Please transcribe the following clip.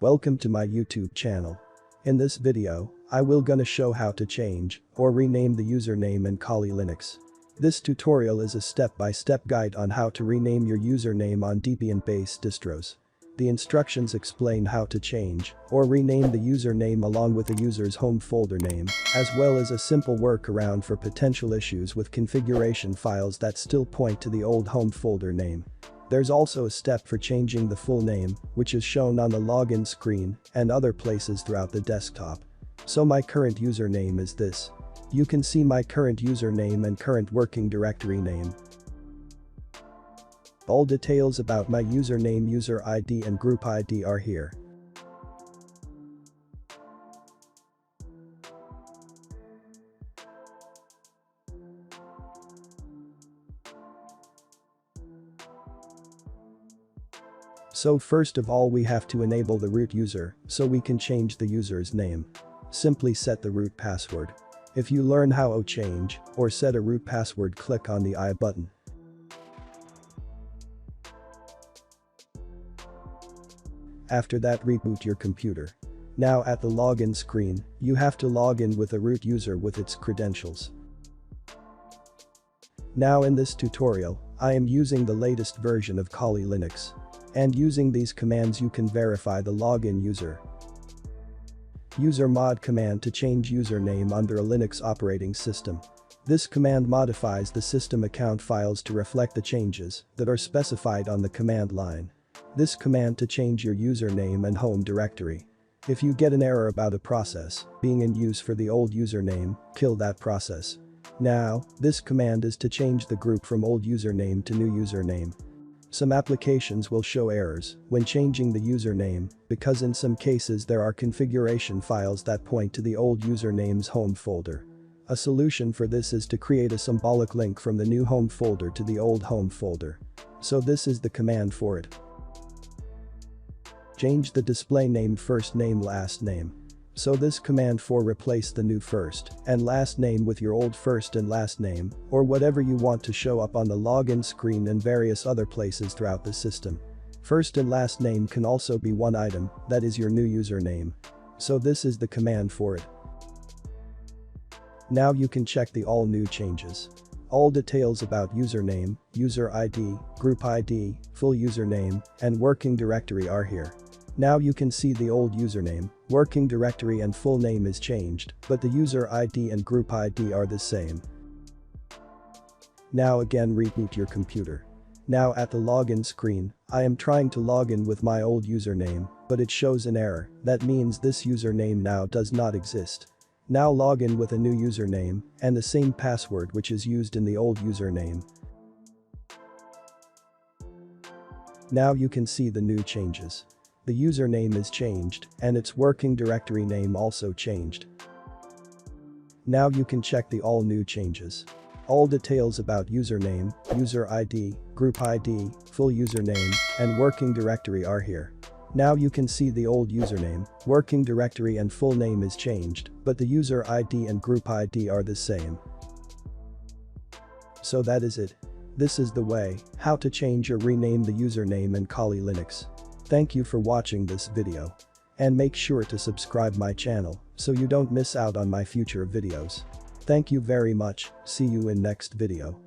Welcome to my YouTube channel. In this video, I will gonna show how to change or rename the username in Kali Linux. This tutorial is a step-by-step guide on how to rename your username on Debian-based distros. The instructions explain how to change or rename the username along with the user's home folder name, as well as a simple workaround for potential issues with configuration files that still point to the old home folder name. There's also a step for changing the full name, which is shown on the login screen and other places throughout the desktop. So my current username is this. You can see my current username and current working directory name. All details about my username, user ID and group ID are here. So first of all we have to enable the root user so we can change the user's name. Simply set the root password. If you learn how to change or set a root password, click on the I button. After that, reboot your computer. Now at the login screen, you have to log in with a root user with its credentials. Now in this tutorial, I am using the latest version of Kali Linux. And using these commands you can verify the login user. Use mod command to change username under a Linux operating system. This command modifies the system account files to reflect the changes that are specified on the command line. This command to change your username and home directory. If you get an error about a process being in use for the old username, kill that process. Now, this command is to change the group from old username to new username. Some applications will show errors when changing the username because in some cases there are configuration files that point to the old username's home folder. A solution for this is to create a symbolic link from the new home folder to the old home folder. So this is the command for it. Change the display name first name last name. So this command for replace the new first and last name with your old first and last name or whatever you want to show up on the login screen and various other places throughout the system. First and last name can also be one item, that is your new username. So this is the command for it. Now you can check the all new changes. All details about username, user ID, group ID, full username, and working directory are here. Now you can see the old username, working directory and full name is changed, but the user ID and group ID are the same. Now again reboot your computer. Now at the login screen, I am trying to log in with my old username, but it shows an error. That means this username now does not exist. Now log in with a new username and the same password which is used in the old username. Now you can see the new changes. The username is changed and its working directory name also changed. Now you can check the all new changes. All details about username, user ID, group ID, full username, and working directory are here. Now you can see the old username, working directory and full name is changed, but the user ID and group ID are the same. So that is it. This is the way how to change or rename the username in Kali Linux. Thank you for watching this video. And make sure to subscribe my channel so you don't miss out on my future videos. Thank you very much, see you in next video.